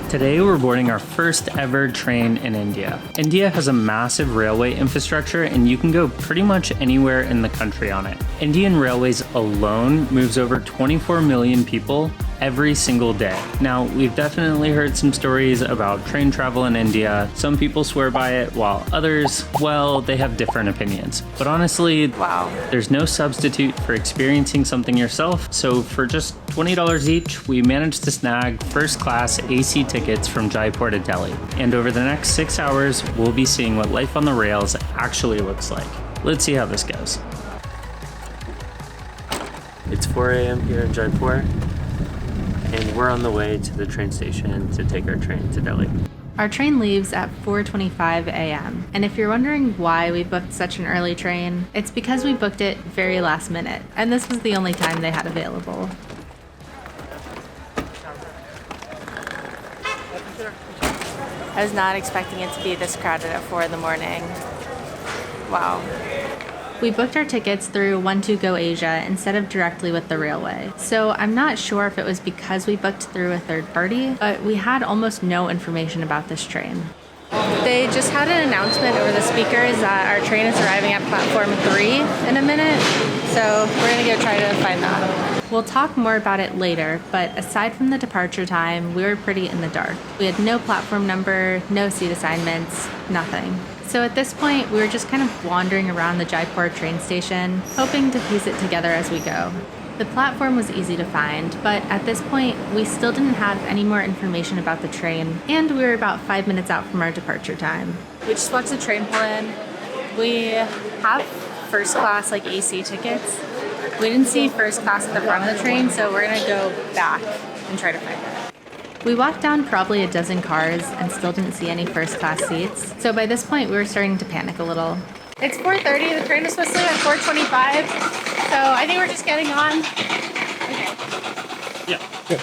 Today we're boarding our first ever train in India. India has a massive railway infrastructure and you can go pretty much anywhere in the country on it. Indian Railways alone moves over 24 million people every single day. Now, we've definitely heard some stories about train travel in India. Some people swear by it, while others, well, they have different opinions. But honestly, wow, there's no substitute for experiencing something yourself. So for just $20 each, we managed to snag first class AC tickets from Jaipur to Delhi. And over the next 6 hours, we'll be seeing what life on the rails actually looks like. Let's see how this goes. It's 4 a.m. here in Jaipur, and we're on the way to the train station to take our train to Delhi. Our train leaves at 4:25 a.m. And if you're wondering why we booked such an early train, it's because we booked it very last minute, and this was the only time they had available. I was not expecting it to be this crowded at 4 in the morning. Wow. We booked our tickets through 12Go Asia instead of directly with the railway. So I'm not sure if it was because we booked through a third party, but we had almost no information about this train. They just had an announcement over the speakers that our train is arriving at platform 3 in a minute, so we're gonna go try to find that. We'll talk more about it later, but aside from the departure time, we were pretty in the dark. We had no platform number, no seat assignments, nothing. So at this point, we were just kind of wandering around the Jaipur train station, hoping to piece it together as we go. The platform was easy to find, but at this point, we still didn't have any more information about the train, and we were about 5 minutes out from our departure time. We just watched the train pull in. We have first class AC tickets. We didn't see first class at the front of the train, so we're gonna go back and try to find it. We walked down probably a dozen cars and still didn't see any first class seats. So by this point, we were starting to panic a little. It's 4:30, the train was supposed to leave at 4:25, so I think we're just getting on. Okay. Yeah, good.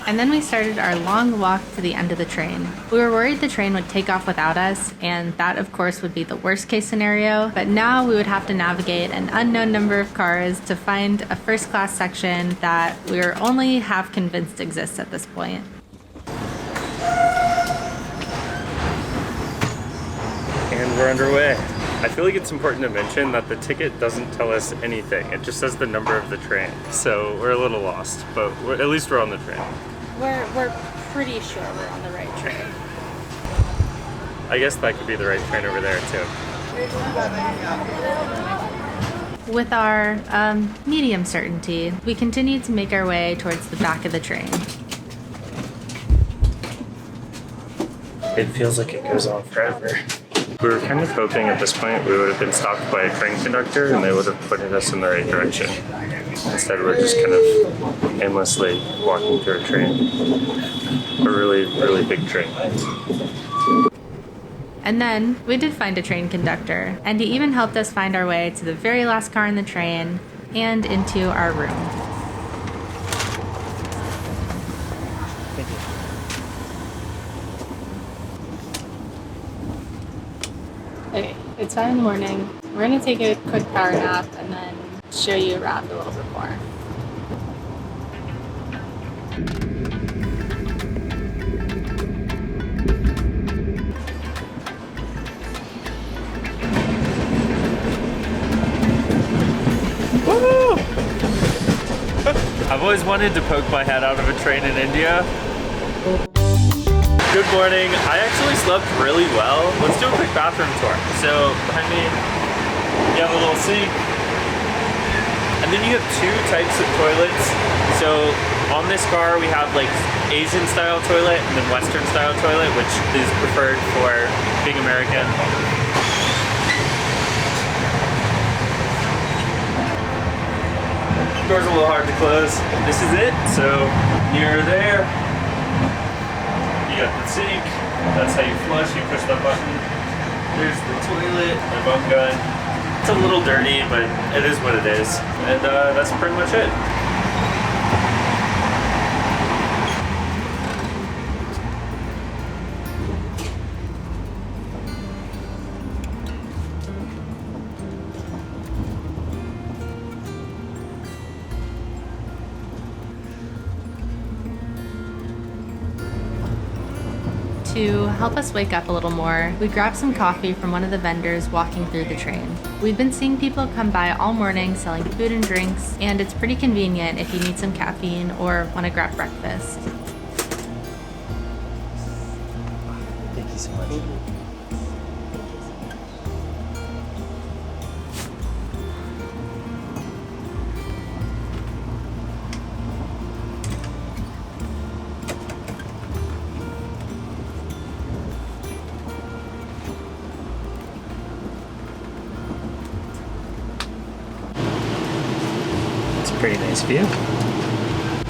And then we started our long walk to the end of the train. We were worried the train would take off without us, and that of course would be the worst case scenario, but now we would have to navigate an unknown number of cars to find a first class section that we were only half convinced exists at this point. And we're underway. I feel like it's important to mention that the ticket doesn't tell us anything. It just says the number of the train. So we're a little lost, but at least we're on the train. We're pretty sure we're on the right train. I guess that could be the right train over there too. With our medium certainty, we continued to make our way towards the back of the train. It feels like it goes on forever. We were kind of hoping at this point we would have been stopped by a train conductor and they would have pointed us in the right direction. Instead, we're just kind of aimlessly walking through a train. A really, really big train. And then we did find a train conductor, and he even helped us find our way to the very last car in the train and into our room. Thank you. Okay, it's 5 in the morning. We're gonna take a quick power nap and then show you around a little bit more. Woo! I've always wanted to poke my head out of a train in India. Good morning. I actually slept really well. Let's do a quick bathroom tour. So behind me, you have a little sink. And then you have two types of toilets. So on this car, we have Asian style toilet and then Western style toilet, which is preferred for being American. Door's a little hard to close. This is it. So near there, you got the sink, that's how you flush, you push the button. There's the toilet, the bunk gun. It's a little dirty, but it is what it is. And that's pretty much it. To help us wake up a little more, we grabbed some coffee from one of the vendors walking through the train. We've been seeing people come by all morning selling food and drinks, and it's pretty convenient if you need some caffeine or want to grab breakfast. Thank you so much. Pretty nice view.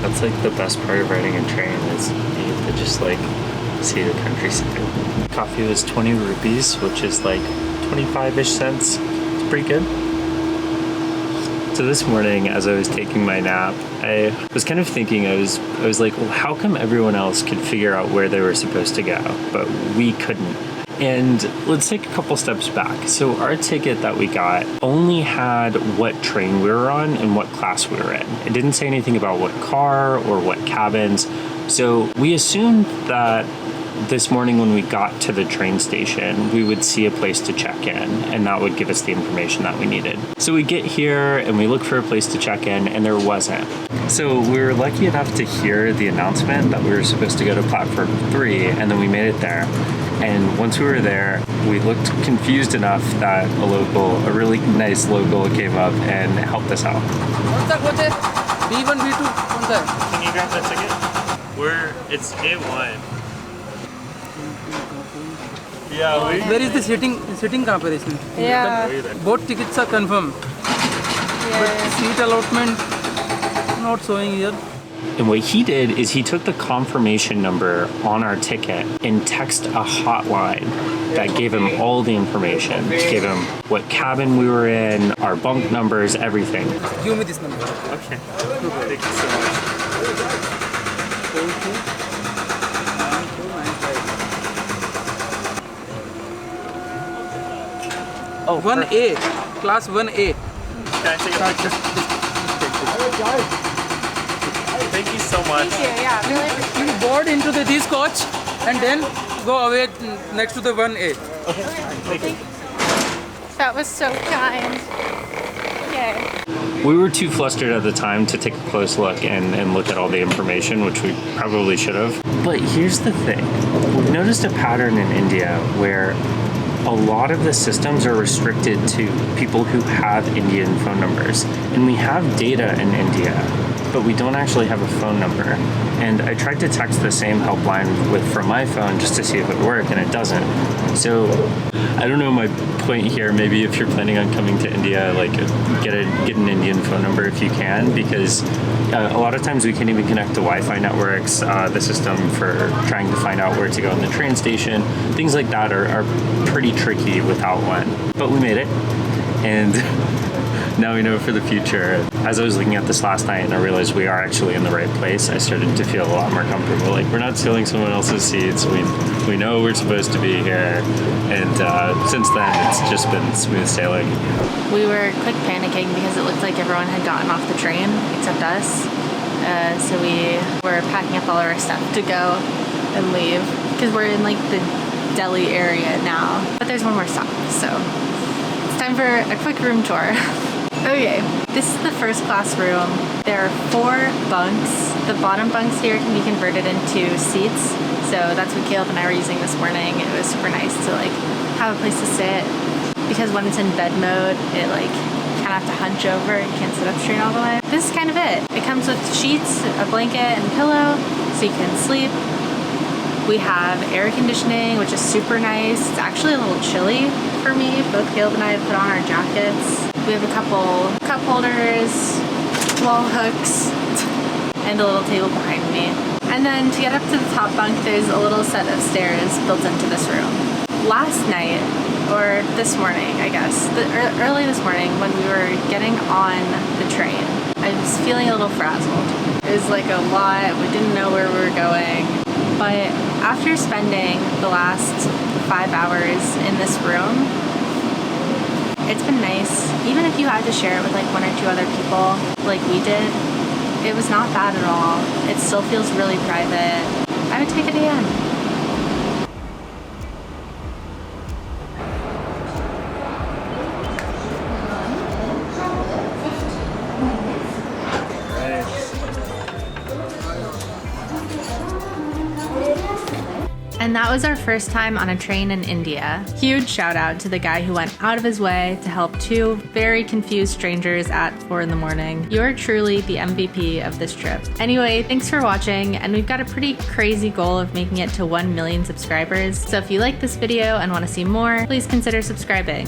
That's like the best part of riding a train is you get to just like see the countryside. Coffee was 20 rupees, which is like 25-ish cents. It's pretty good. So this morning, as I was taking my nap, I was kind of thinking, I was like, well, how come everyone else could figure out where they were supposed to go, but we couldn't? And let's take a couple steps back. So our ticket that we got only had what train we were on and what class we were in. It didn't say anything about what car or what cabins. So we assumed that this morning when we got to the train station, we would see a place to check in, and that would give us the information that we needed. So we get here and we look for a place to check in, and there wasn't. So we were lucky enough to hear the announcement that we were supposed to go to platform 3, and then we made it there. And once we were there, we looked confused enough that a really nice local came up and helped us out. B1, B2, Can you grab that ticket? It's A1. Yeah, where is the sitting comparison? Yeah. Both tickets are confirmed. But seat allotment not showing here. And what he did is he took the confirmation number on our ticket and texted a hotline that gave him all the information. Gave him what cabin we were in, our bunk numbers, everything. Give me this number. Okay. Thank you so much. Oh, 1A, class 1A. Can I take a picture? Thank you so much. Thank you, yeah, really appreciate You board into this coach and then go away next to the 1A. Okay. Thank you. That was so kind. Yay. We were too flustered at the time to take a close look and look at all the information, which we probably should have. But here's the thing. We've noticed a pattern in India where a lot of the systems are restricted to people who have Indian phone numbers. And we have data in India, but we don't actually have a phone number. And I tried to text the same helpline from my phone just to see if it would work, and it doesn't. So I don't know, my point here, maybe if you're planning on coming to India, like get an Indian phone number if you can, because a lot of times we can't even connect to Wi-Fi networks, the system for trying to find out where to go in the train station. Things like that are pretty tricky without one. But we made it, and now we know for the future. As I was looking at this last night and I realized we are actually in the right place, I started to feel a lot more comfortable. Like, we're not stealing someone else's seats. We know we're supposed to be here. And since then, it's just been smooth sailing. We were quick panicking because it looked like everyone had gotten off the train except us. So we were packing up all of our stuff to go and leave because we're in like the Delhi area now. But there's one more stop, so it's time for a quick room tour. Okay, this is the first class room. There are 4 bunks. The bottom bunks here can be converted into seats. So that's what Caleb and I were using this morning. It was super nice to like have a place to sit, because when it's in bed mode, it like kind of have to hunch over. You can't sit up straight all the way. This is kind of it. It comes with sheets, a blanket, and a pillow, so you can sleep. We have air conditioning, which is super nice. It's actually a little chilly for me. Both Caleb and I have put on our jackets. We have a couple cup holders, wall hooks, and a little table behind me. And then to get up to the top bunk, there's a little set of stairs built into this room. Last night, or this morning, I guess, early this morning when we were getting on the train, I was feeling a little frazzled. It was like a lot. We didn't know where we were going. But after spending the last 5 hours in this room, it's been nice. Even if you had to share it with like 1 or 2 other people like we did, it was not bad at all. It still feels really private. I would take it again. And that was our first time on a train in India. Huge shout out to the guy who went out of his way to help two very confused strangers at 4 in the morning. You're truly the MVP of this trip. Anyway, thanks for watching, and we've got a pretty crazy goal of making it to 1 million subscribers. So if you like this video and want to see more, please consider subscribing.